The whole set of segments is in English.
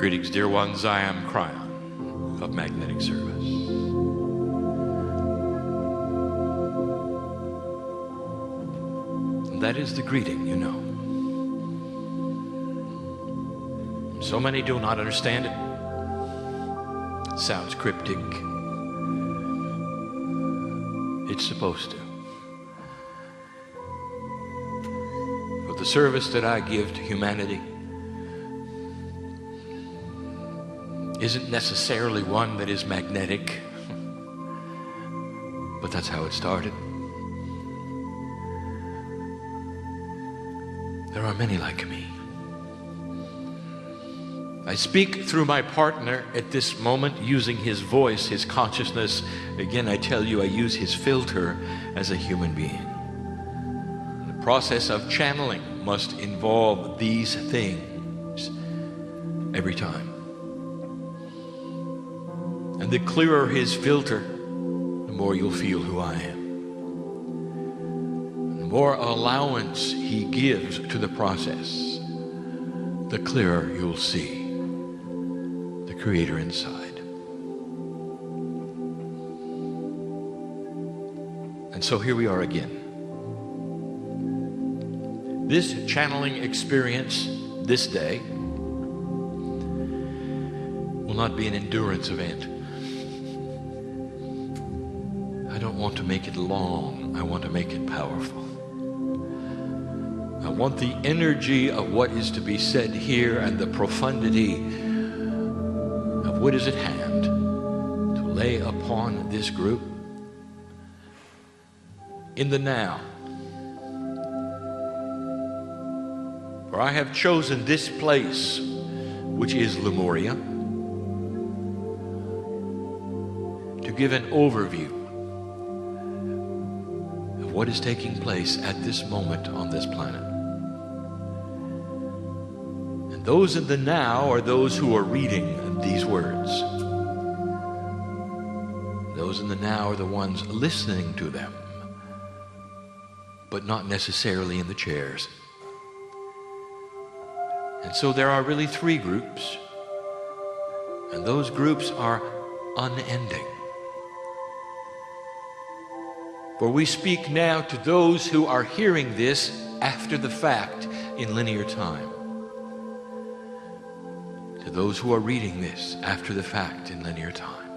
Greetings, dear ones. I am Kryon of Magnetic Service. And that is the greeting, you know. So many do not understand it. It sounds cryptic. It's supposed to. But the service that I give to humanity isn't necessarily one that is magnetic, but that's how it started. There are many like me. I speak through my partner at this moment using his voice, his consciousness. Again, I tell you, I use his filter as a human being. The process of channeling must involve these things every time. And the clearer his filter, the more you'll feel who I am. The more allowance he gives to the process, the clearer you'll see the Creator inside. And so here we are again. This channeling experience this day will not be an endurance event. I don't want to make it long. I want to make it powerful. I want the energy of what is to be said here and the profundity of what is at hand to lay upon this group in the now. For I have chosen this place, which is Lemuria, to give an overview of what is taking place at this moment on this planet. And those in the now are those who are reading these words. Those in the now are the ones listening to them, but not necessarily in the chairs. And so there are really three groups, and those groups are unending. For we speak now to those who are hearing this after the fact in linear time. To those who are reading this after the fact in linear time.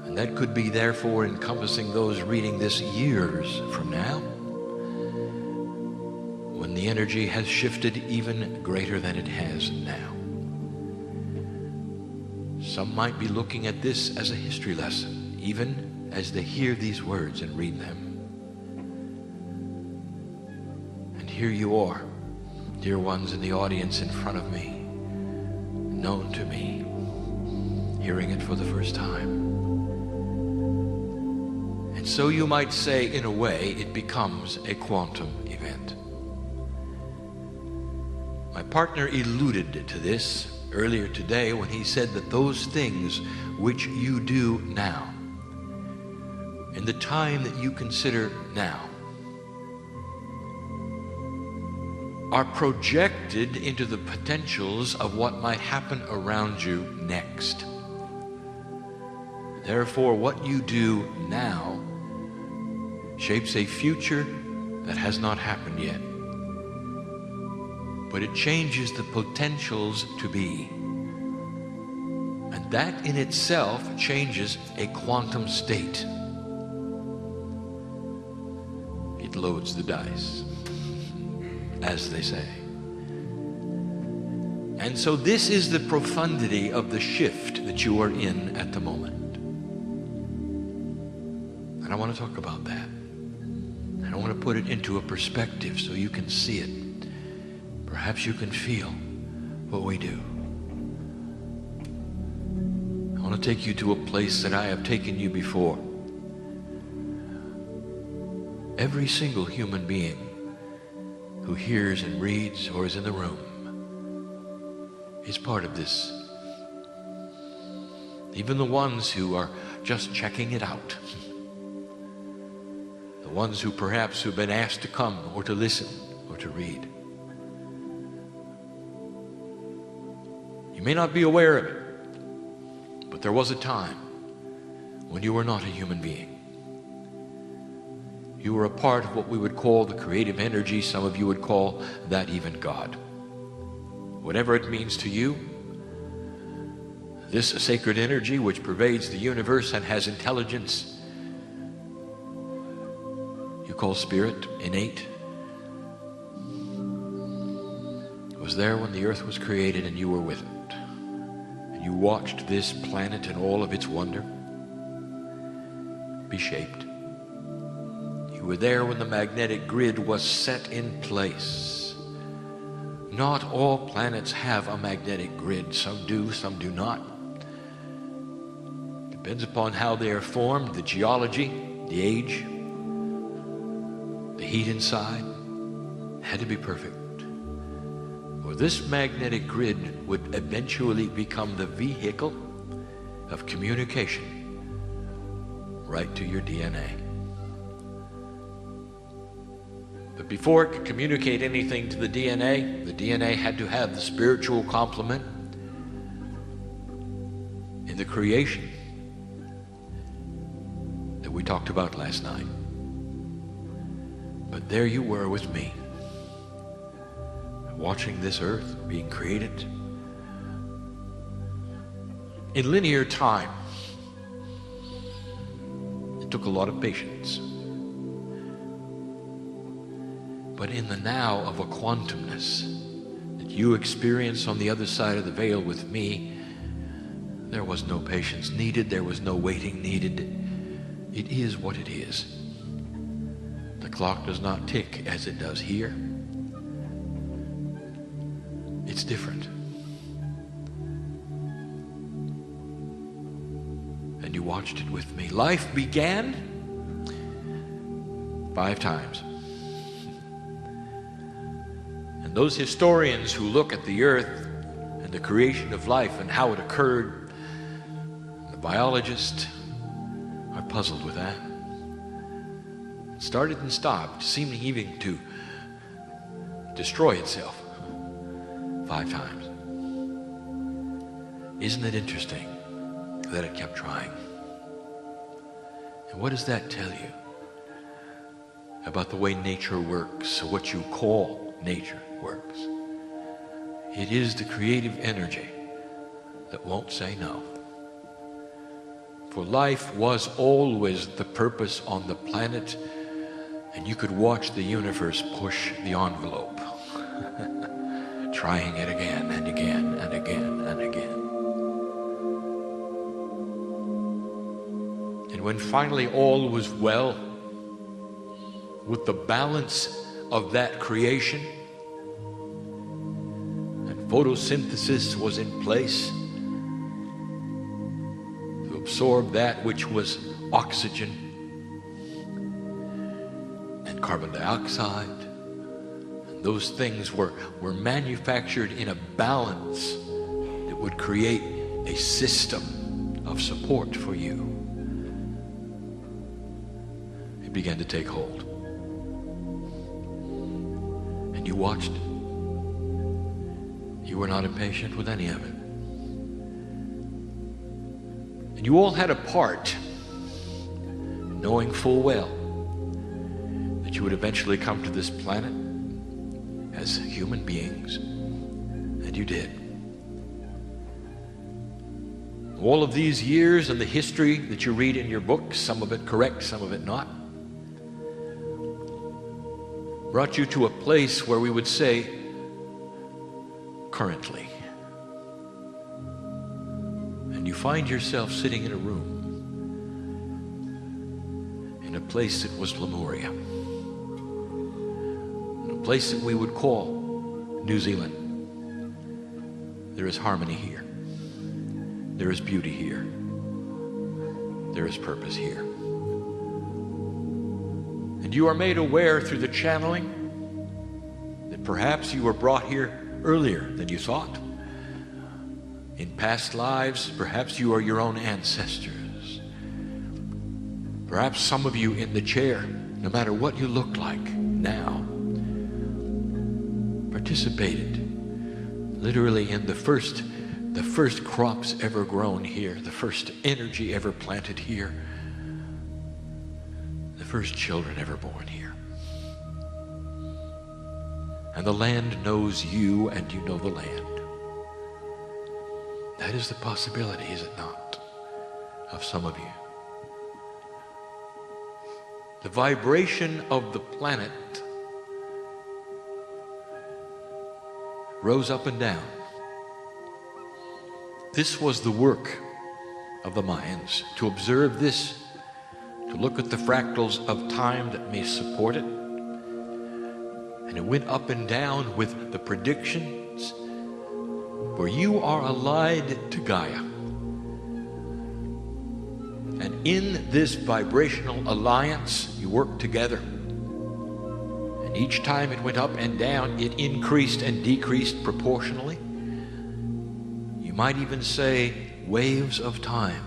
And that could be therefore encompassing those reading this years from now, when the energy has shifted even greater than it has now. Some might be looking at this as a history lesson, even as they hear these words and read them. And here you are, dear ones in the audience in front of me, known to me, hearing it for the first time. And so you might say, in a way, it becomes a quantum event. My partner alluded to this earlier today when he said that those things which you do now, in the time that you consider now, are projected into the potentials of what might happen around you next. Therefore, what you do now shapes a future that has not happened yet. But it changes the potentials to be. And that in itself changes a quantum state. It loads the dice, as they say. And so this is the profundity of the shift that you are in at the moment. And I want to talk about that. And I want to put it into a perspective so you can see it. Perhaps you can feel what we do. I want to take you to a place that I have taken you before. Every single human being who hears and reads or is in the room is part of this. Even the ones who are just checking it out. The ones who perhaps have been asked to come or to listen or to read. You may not be aware of it, but there was a time when you were not a human being. You were a part of what we would call the creative energy. Some of you would call that even God. Whatever it means to you, this sacred energy which pervades the universe and has intelligence, you call spirit, innate, was there when the earth was created, and you were with it. And you watched this planet and all of its wonder be shaped. You were there when the magnetic grid was set in place. Not all planets have a magnetic grid. Some do, some do not. Depends upon how they are formed, the geology, the age, the heat inside. Had to be perfect. Well, this magnetic grid would eventually become the vehicle of communication right to your DNA. But before it could communicate anything to the DNA had to have the spiritual complement in the creation that we talked about last night. But there you were with me, watching this earth being created in linear time. It took a lot of patience. But in the now of a quantumness that you experience on the other side of the veil with me, there was no patience needed. There was no waiting needed. It is what it is. The clock does not tick as it does here. It's different. And you watched it with me. Life began 5 times. And those historians who look at the earth and the creation of life and how it occurred, the biologists are puzzled with that. It started and stopped, seeming even to destroy itself 5 times. Isn't it interesting that it kept trying? And what does that tell you about the way nature works, or what you call nature works? It is the creative energy that won't say no. For life was always the purpose on the planet, and you could watch the universe push the envelope, trying it again and again and again and again. And when finally all was well, with the balance of that creation, and photosynthesis was in place to absorb that which was oxygen and carbon dioxide, and those things were manufactured in a balance that would create a system of support for you. It began to take hold. And you watched it. You were not impatient with any of it. And you all had a part, knowing full well that you would eventually come to this planet as human beings. And you did. All of these years and the history that you read in your books, some of it correct, some of it not, brought you to a place where we would say, currently. And you find yourself sitting in a room in a place that was Lemuria, in a place that we would call New Zealand. There is harmony here. There is beauty here. There is purpose here. And you are made aware through the channeling that perhaps you were brought here earlier than you thought. In past lives, perhaps you are your own ancestors. Perhaps some of you in the chair, no matter what you look like now, participated literally in the first the first crops ever grown here, the first energy ever planted here, the first children ever born here. And the land knows you, and you know the land. That is the possibility, is it not, of some of you? The vibration of the planet rose up and down. This was the work of the Mayans, to observe this, to look at the fractals of time that may support it. And it went up and down with the predictions, for you are allied to Gaia. And in this vibrational alliance, you work together. And each time it went up and down, it increased and decreased proportionally. You might even say waves of time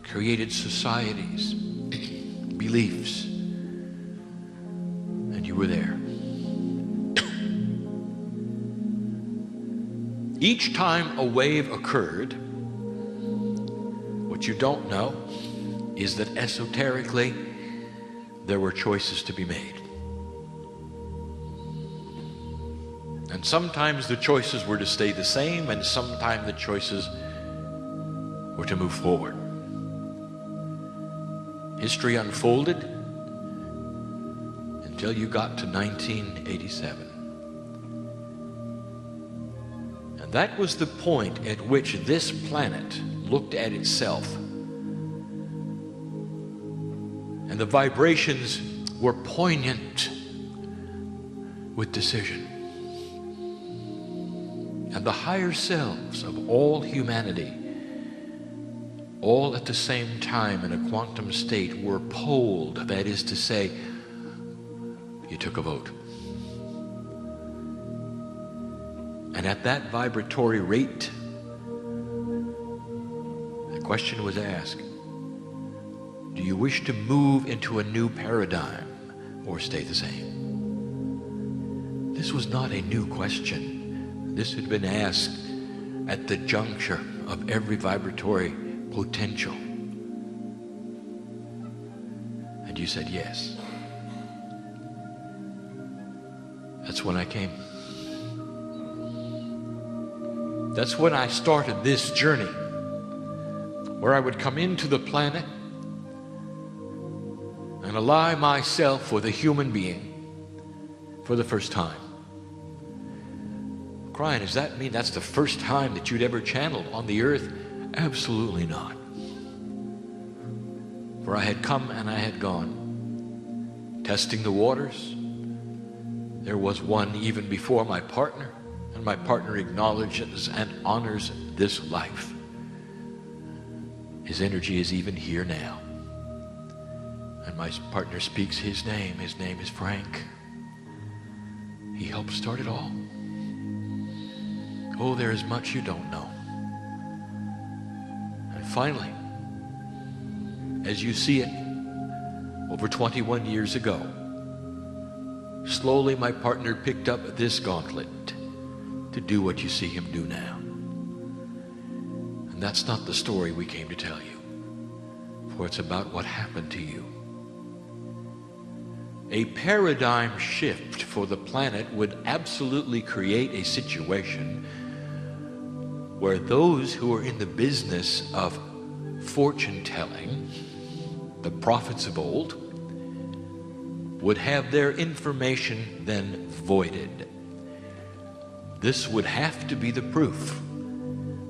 created societies, beliefs, and you were there. Each time a wave occurred, what you don't know is that esoterically there were choices to be made. And sometimes the choices were to stay the same, and sometimes the choices were to move forward. History unfolded until you got to 1987. And that was the point at which this planet looked at itself. And the vibrations were poignant with decision. And the higher selves of all humanity, all at the same time in a quantum state, were polled. That is to say, you took a vote. And at that vibratory rate, the question was asked, do you wish to move into a new paradigm or stay the same? This was not a new question. This had been asked at the juncture of every vibratory potential. And you said yes. That's when I came. That's when I started this journey, where I would come into the planet and ally myself with a human being for the first time. Kryon, does that mean that's the first time that you'd ever channeled on the earth? Absolutely not. For I had come and I had gone, testing the waters. There was one even before my partner, and my partner acknowledges and honors this life. His energy is even here now. And my partner speaks his name. His name is Frank. He helped start it all. Oh, there is much you don't know. And finally, as you see it, over 21 years ago, slowly my partner picked up this gauntlet to do what you see him do now. And that's not the story we came to tell you, for it's about what happened to you. A paradigm shift for the planet would absolutely create a situation where those who are in the business of fortune telling, the prophets of old, would have their information then voided. This would have to be the proof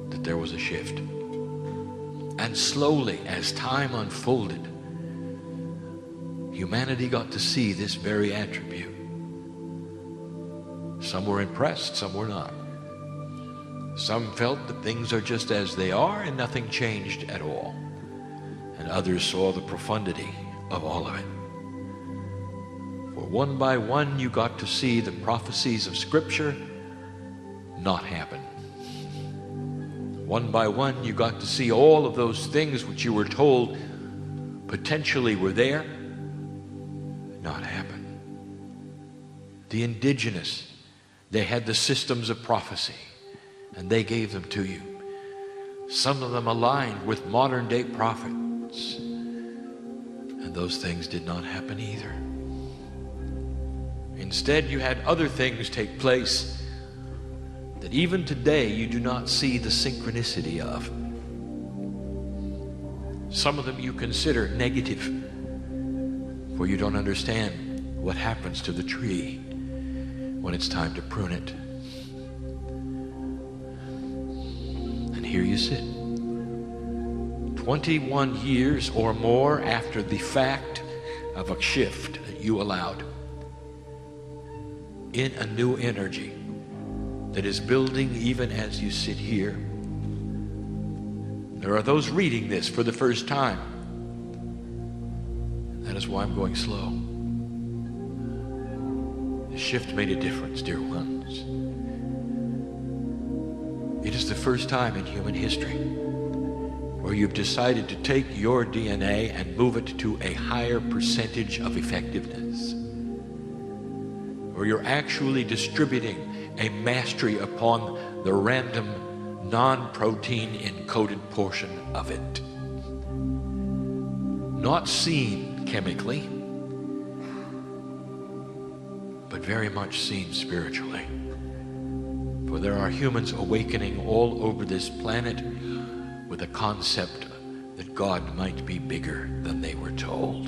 that there was a shift. And slowly, as time unfolded, humanity got to see this very attribute. Some were impressed, some were not. Some felt that things are just as they are and nothing changed at all. And others saw the profundity of all of it. For one by one, you got to see the prophecies of Scripture not happen. One by one, you got to see all of those things which you were told potentially were there not happen. The indigenous, they had the systems of prophecy. and they gave them to you. Some of them aligned with modern day prophets, and those things did not happen either. Instead, you had other things take place that even today you do not see the synchronicity of. Some of them you consider negative, for you don't understand what happens to the tree when it's time to prune it. And here you sit, 21 years or more after the fact of a shift that you allowed, in a new energy that is building even as you sit here. There are those reading this for the first time. That is why I'm going slow. The shift made a difference, dear ones. It is the first time in human history where you've decided to take your DNA and move it to a higher percentage of effectiveness, where you're actually distributing a mastery upon the random non-protein encoded portion of it. Not seen chemically, but very much seen spiritually. For there are humans awakening all over this planet with a concept that God might be bigger than they were told.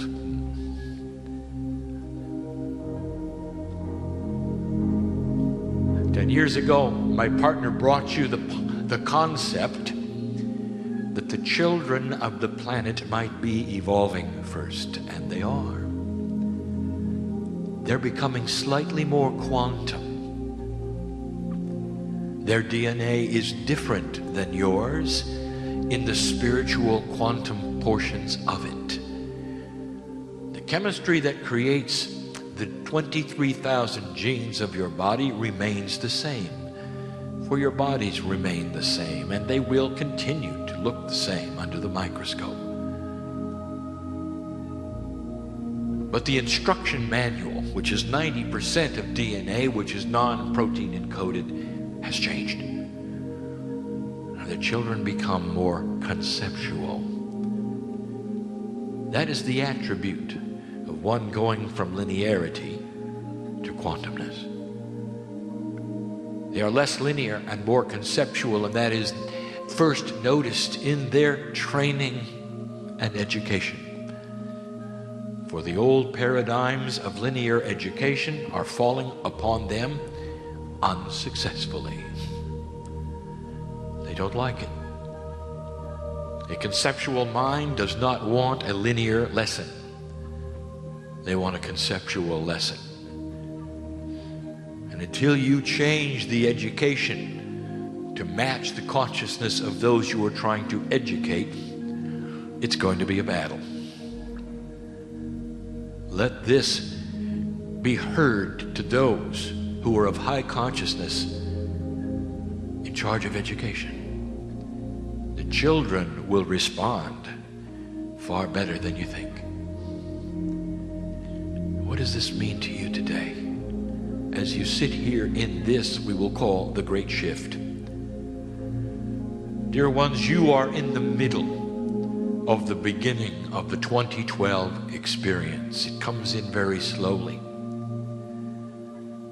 10 years ago, my partner brought you the concept that the children of the planet might be evolving first, and they are. They're becoming slightly more quantum. Their DNA is different than yours in the spiritual quantum portions of it. The chemistry that creates the 23,000 genes of your body remains the same, for your bodies remain the same, and they will continue to look the same under the microscope. But the instruction manual, which is 90% of DNA, which is non-protein encoded, has changed. Now the children become more conceptual. That is the attribute of one going from linearity to quantumness. They are less linear and more conceptual, and that is first noticed in their training and education. For the old paradigms of linear education are falling upon them unsuccessfully. They don't like it. A conceptual mind does not want a linear lesson. They want a conceptual lesson. And until you change the education to match the consciousness of those you are trying to educate, it's going to be a battle. Let this be heard to those who are of high consciousness in charge of education. The children will respond far better than you think. What does this mean to you today? As you sit here in this we will call the Great Shift. Dear ones, you are in the middle of the beginning of the 2012 experience. It comes in very slowly.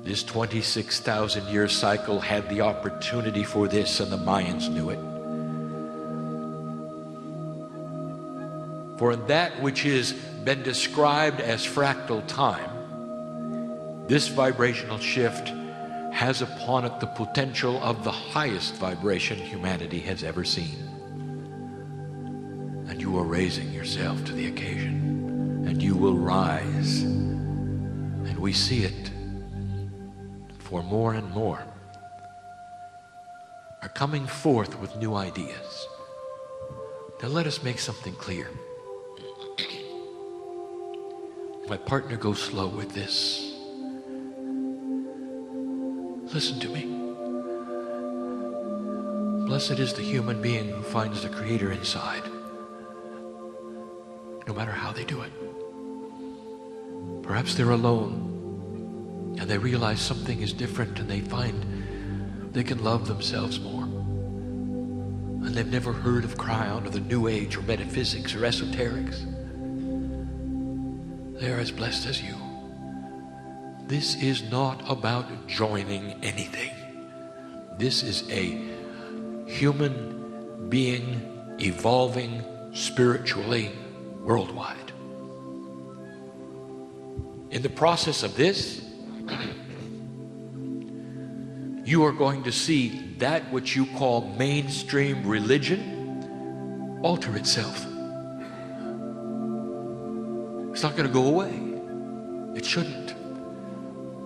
This 26,000 year cycle had the opportunity for this, and the Mayans knew it. For that which has been described as fractal time, this vibrational shift has upon it the potential of the highest vibration humanity has ever seen. And you are raising yourself to the occasion, and you will rise. And we see it, for more and more are coming forth with new ideas. Now let us make something clear. My partner goes slow with this. Listen to me. Blessed is the human being who finds the Creator inside, no matter how they do it. Perhaps they're alone and they realize something is different, and they find they can love themselves more. and they've never heard of Kryon or the New Age or metaphysics or esoterics. They're as blessed as you. This is not about joining anything. This is a human being evolving spiritually worldwide. In the process of this, you are going to see that which you call mainstream religion alter itself. It's not going to go away. It shouldn't.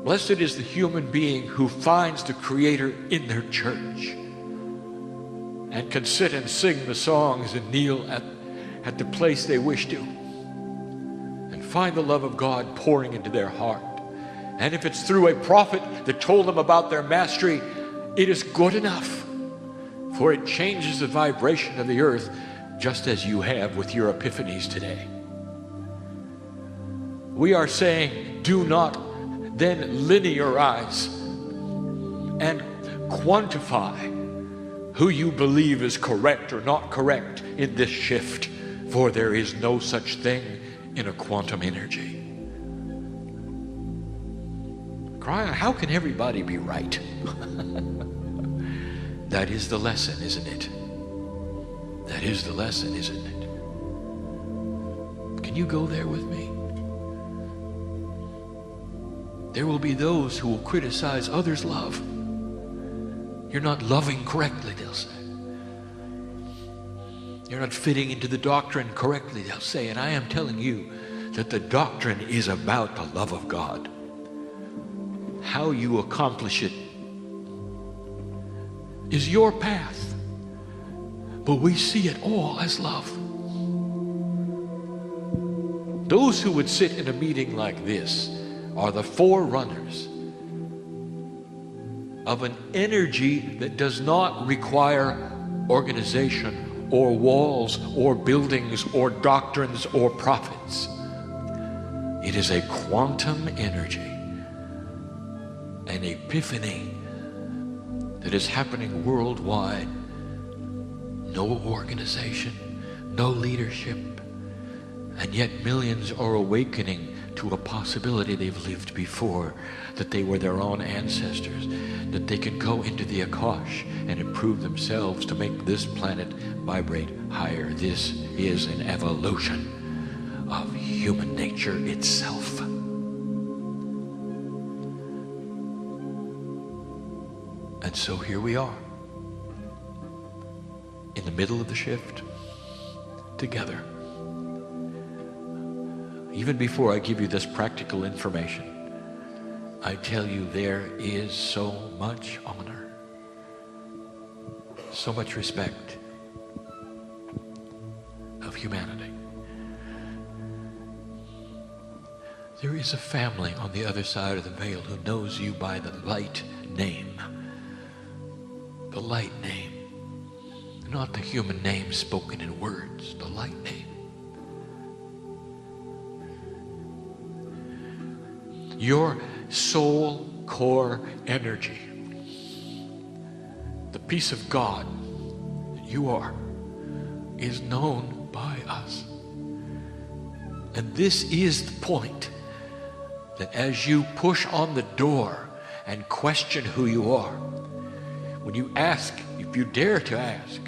Blessed is the human being who finds the Creator in their church and can sit and sing the songs and kneel at the place they wish to and find the love of God pouring into their heart. And if it's through a prophet that told them about their mastery, it is good enough, for it changes the vibration of the earth, just as you have with your epiphanies today. We are saying, do not then linearize and quantify who you believe is correct or not correct in this shift, for there is no such thing in a quantum energy. Kryon, how can everybody be right? That is the lesson, isn't it? That is the lesson, isn't it? Can you go there with me? There will be those who will criticize others' love. You're not loving correctly, they'll say. You're not fitting into the doctrine correctly, they'll say. And I am telling you that the doctrine is about the love of God. How you accomplish it is your path, but we see it all as love. Those who would sit in a meeting like this are the forerunners of an energy that does not require organization or walls or buildings or doctrines or prophets. It is a quantum energy, an epiphany that is happening worldwide. No organization, no leadership, and yet millions are awakening to a possibility they've lived before, that they were their own ancestors, that they can go into the Akash and improve themselves to make this planet vibrate higher. This is an evolution of human nature itself. And so here we are, in the middle of the shift, together. Even before I give you this practical information, I tell you there is so much honor, so much respect of humanity. There is a family on the other side of the veil who knows you by the light name. The light name. Not the human name spoken in words, the light name. Your soul core energy, the peace of God that you are, is known by us. And this is the point, that as you push on the door and question who you are, when you ask, if you dare to ask,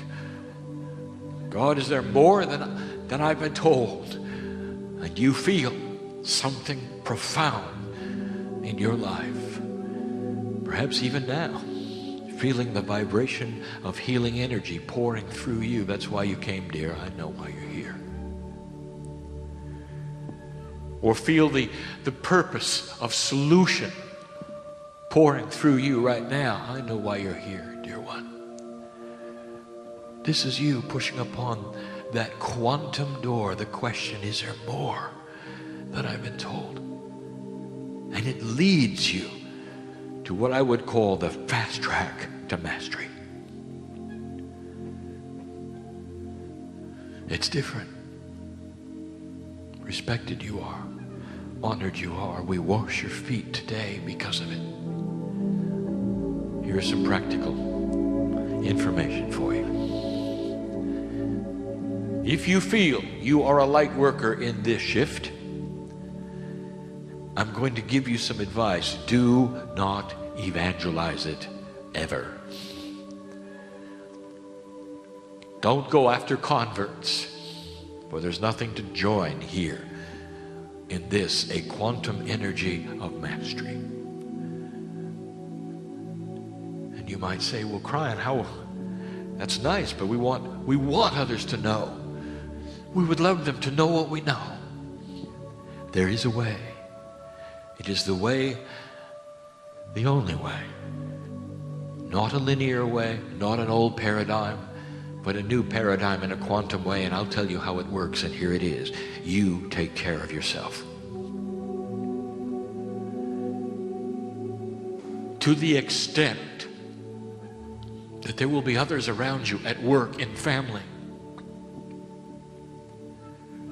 God, is there more than I've been told? And you feel something profound in your life, perhaps even now, feeling the vibration of healing energy pouring through you. That's why you came, dear. I know why you're here. Or feel the purpose of solution pouring through you right now. I know why you're here, dear one. This is you pushing upon that quantum door. The question, is there more than I've been told? And it leads you to what I would call the fast track to mastery. It's different. Respected you are. Honored you are. We wash your feet today because of it. Here's some practical information for you. If you feel you are a light worker in this shift, I'm going to give you some advice. Do not evangelize it ever. Don't go after converts, for there's nothing to join here in this, a quantum energy of mastery. And you might say, well, Kryon, how? That's nice, but we want others to know. We would love them to know what we know. There is a way. It is the way, the only way. Not a linear way, not an old paradigm, but a new paradigm in a quantum way, and I'll tell you how it works, and here it is. You take care of yourself. To the extent that there will be others around you at work, in family,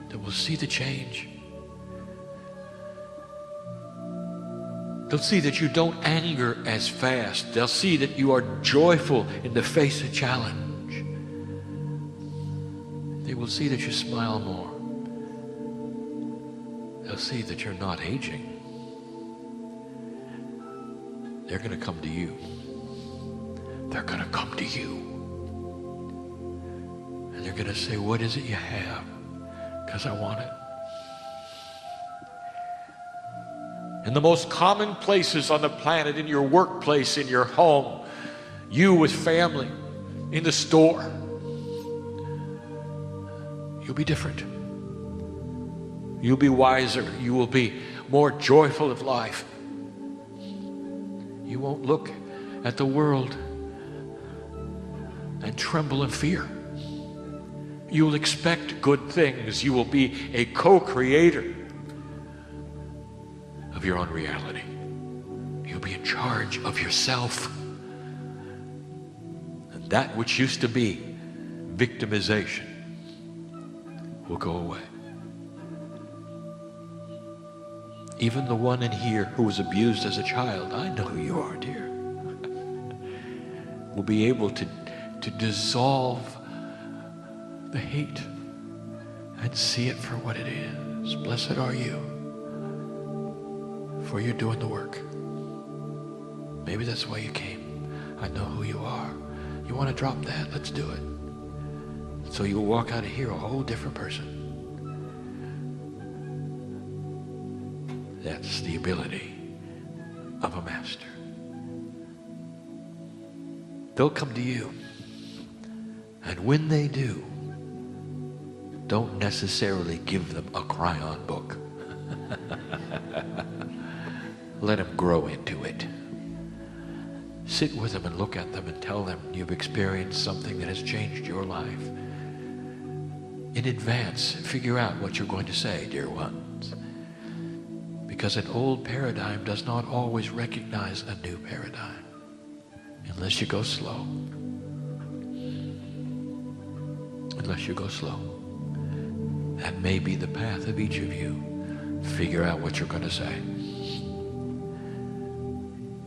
that will see the change. They'll see that you don't anger as fast. They'll see that you are joyful in the face of challenge. They will see that you smile more. They'll see that you're not aging. They're going to come to you. They're going to come to you. And they're going to say, what is it you have? Because I want it. In the most common places on the planet, in your workplace, in your home, you with family, in the store, you'll be different. You'll be wiser. You will be more joyful of life. You won't look at the world and tremble in fear. You will expect good things. You will be a co-creator of your own reality. You'll be in charge of yourself. And that which used to be victimization will go away. Even the one in here who was abused as a child, I know who you are, dear, will be able to dissolve the hate and see it for what it is. Blessed are you, for you're doing the work. Maybe that's why you came. I know who you are. You want to drop that? Let's do it. So you'll walk out of here a whole different person. That's the ability of a master. They'll come to you. And when they do, don't necessarily give them a Kryon book. Let them grow into it. Sit with them and look at them and tell them you've experienced something that has changed your life. In advance, figure out what you're going to say, dear ones. Because an old paradigm does not always recognize a new paradigm unless you go slow. Unless you go slow. That may be the path of each of you. Figure out what you're going to say.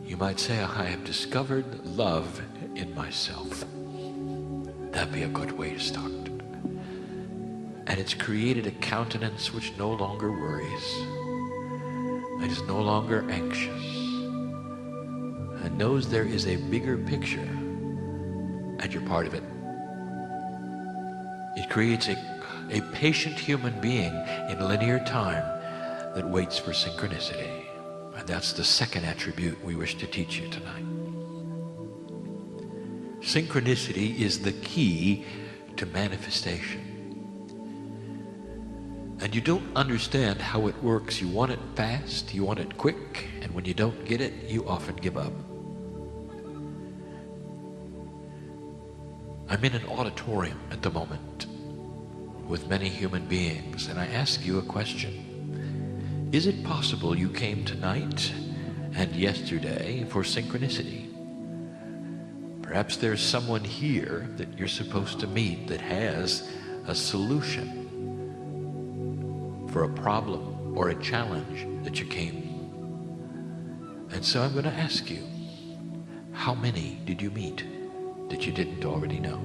You might say, I have discovered love in myself. That'd be a good way to start. And it's created a countenance which no longer worries. And is no longer anxious. And knows there is a bigger picture. And you're part of it. It creates a patient human being in linear time that waits for synchronicity. And that's the second attribute we wish to teach you tonight. Synchronicity is the key to manifestation. And you don't understand how it works. You want it fast, you want it quick, and when you don't get it, you often give up. I'm in an auditorium at the moment with many human beings, and I ask you a question. Is it possible you came tonight and yesterday for synchronicity? Perhaps there's someone here that you're supposed to meet that has a solution for a problem or a challenge that you came. And so I'm going to ask you, how many did you meet that you didn't already know?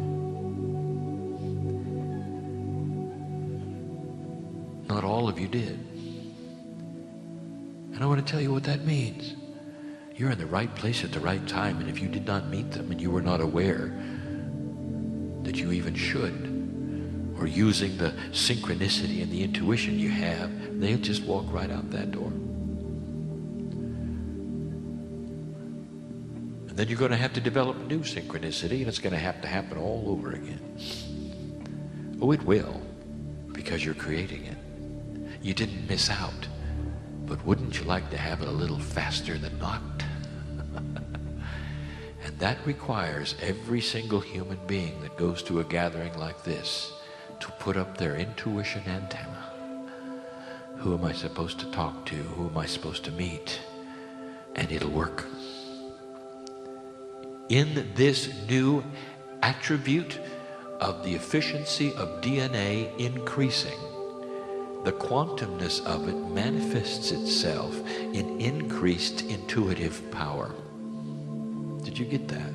of you did. And I want to tell you what that means. You're in the right place at the right time, and if you did not meet them and you were not aware that you even should, or using the synchronicity and the intuition you have, they'll just walk right out that door. And then you're going to have to develop new synchronicity, and it's going to have to happen all over again. Oh, it will, because you're creating it. You didn't miss out, but wouldn't you like to have it a little faster than not? And that requires every single human being that goes to a gathering like this to put up their intuition antenna. Who am I supposed to talk to? Who am I supposed to meet? And it'll work. In this new attribute of the efficiency of DNA increasing, the quantumness of it manifests itself in increased intuitive power. Did you get that?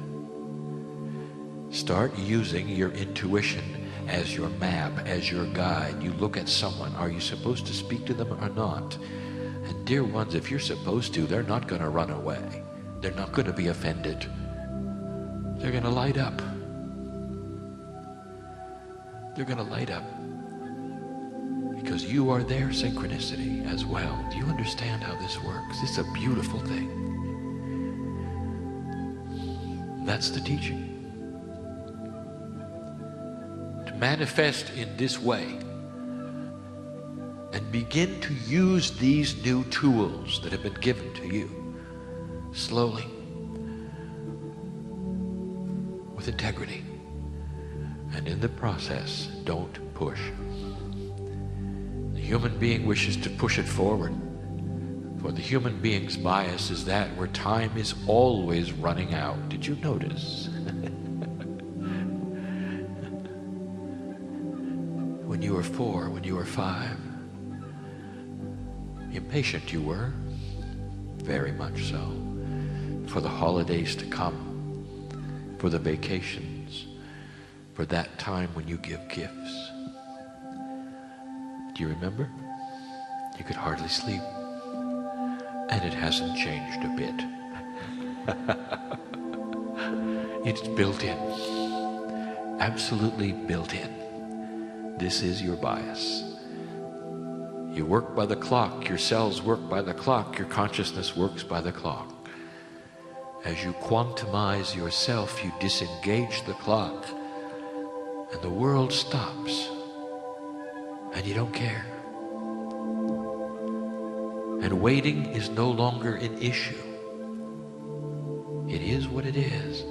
Start using your intuition as your map, as your guide. You look at someone. Are you supposed to speak to them or not? And dear ones, if you're supposed to, they're not going to run away. They're not going to be offended. They're going to light up. They're going to light up. Because you are their synchronicity as well. Do you understand how this works? It's a beautiful thing. That's the teaching. To manifest in this way and begin to use these new tools that have been given to you slowly, with integrity, and in the process, don't push. The human being wishes to push it forward. For the human being's bias is that where time is always running out. Did you notice? When you were 4, when you were 5, impatient you were, very much so, for the holidays to come, for the vacations, for that time when you give gifts. Do you remember? You could hardly sleep. And it hasn't changed a bit. It's built in. Absolutely built in. This is your bias. You work by the clock. Your cells work by the clock. Your consciousness works by the clock. As you quantumize yourself, you disengage the clock. And the world stops. And you don't care. And waiting is no longer an issue. It is what it is.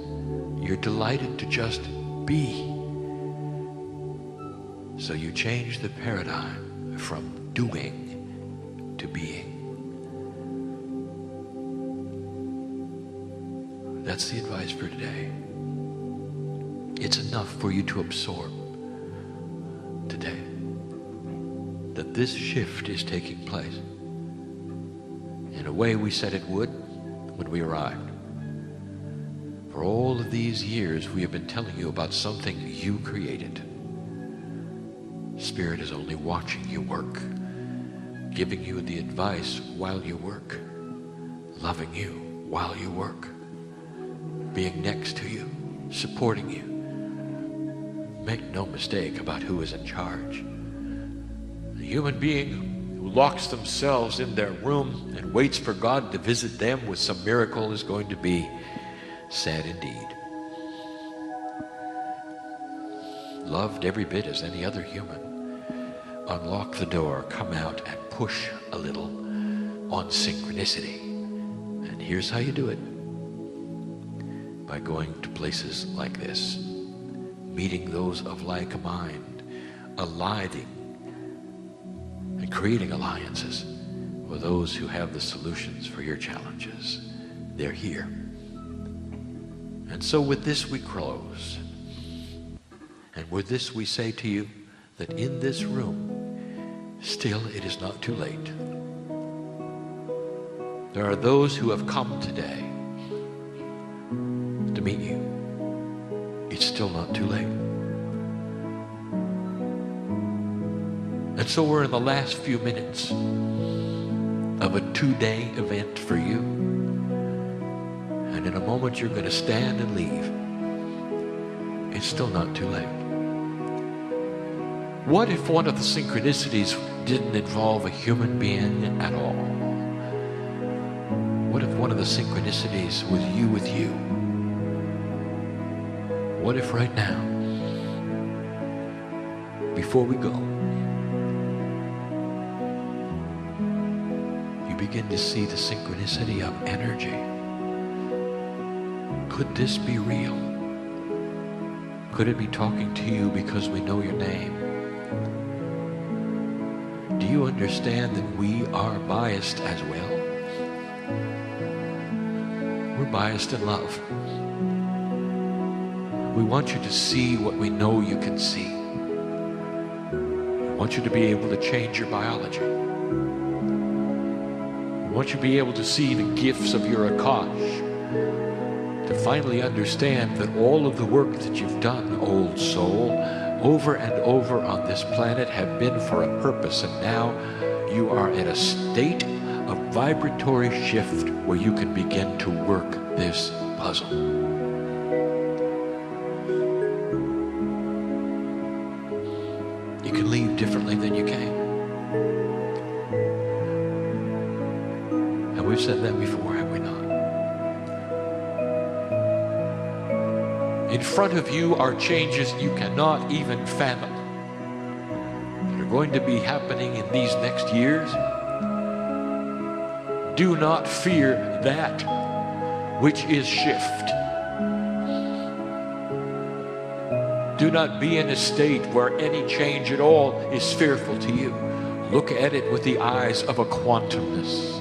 You're delighted to just be. So you change the paradigm from doing to being. That's the advice for today. It's enough for you to absorb today that this shift is taking place in a way we said it would when we arrived. For all of these years, we have been telling you about something you created. Spirit is only watching you work, giving you the advice while you work, loving you while you work, being next to you, supporting you. Make no mistake about who is in charge. The human being who locks themselves in their room and waits for God to visit them with some miracle is going to be sad indeed. Loved every bit as any other human. Unlock the door, come out and push a little on synchronicity. And here's how you do it. By going to places like this, meeting those of like mind, aligning and creating alliances with those who have the solutions for your challenges. They're here. And so with this we close. And with this we say to you that in this room, still it is not too late. There are those who have come today to meet you. It's still not too late. And so we're in the last few minutes of a 2-day event for you. And in a moment you're going to stand and leave. It's still not too late. What if one of the synchronicities didn't involve a human being at all? What if one of the synchronicities was you with you? What if right now, before we go, you begin to see the synchronicity of energy? Could this be real? Could it be talking to you because we know your name? Do you understand that we are biased as well? We're biased in love. We want you to see what we know you can see. We want you to be able to change your biology. We want you to be able to see the gifts of your Akash, to finally understand that all of the work that you've done, old soul, over and over on this planet have been for a purpose, and now you are at a state of vibratory shift where you can begin to work this puzzle. You can leave differently than you came. And we've said that before, have we not? In front of you are changes you cannot even fathom that are going to be happening in these next years. Do not fear that which is shift. Do not be in a state where any change at all is fearful to you. Look at it with the eyes of a quantumness,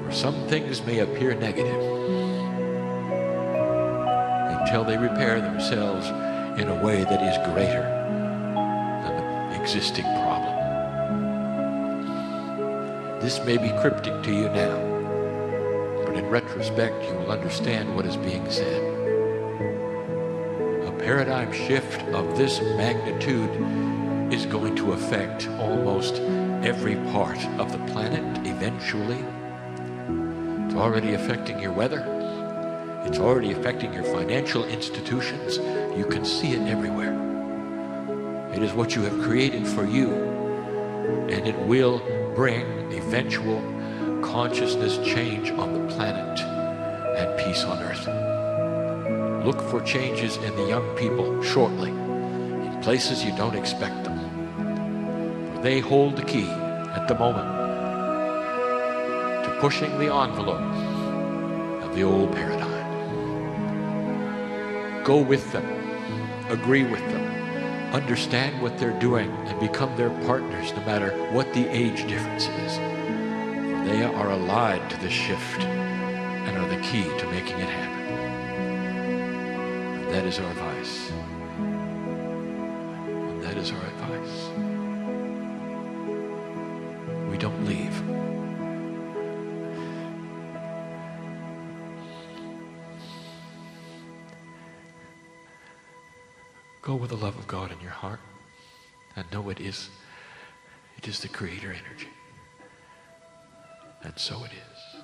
where some things may appear negative until they repair themselves in a way that is greater than the existing problem. This may be cryptic to you now, but in retrospect you will understand what is being said. A paradigm shift of this magnitude is going to affect almost every part of the planet eventually. It's already affecting your weather. It's already affecting your financial institutions. You can see it everywhere. It is what you have created for you, and it will bring eventual consciousness change on the planet and peace on earth. Look for changes in the young people shortly, in places you don't expect them. For they hold the key at the moment to pushing the envelope of the old paradigm. Go with them, agree with them, understand what they're doing, and become their partners no matter what the age difference is. For they are allied to the shift and are the key to making it happen. And that is our advice. And that is our advice. We don't leave. Go with the love of God in your heart and know it is the creator energy. And so it is.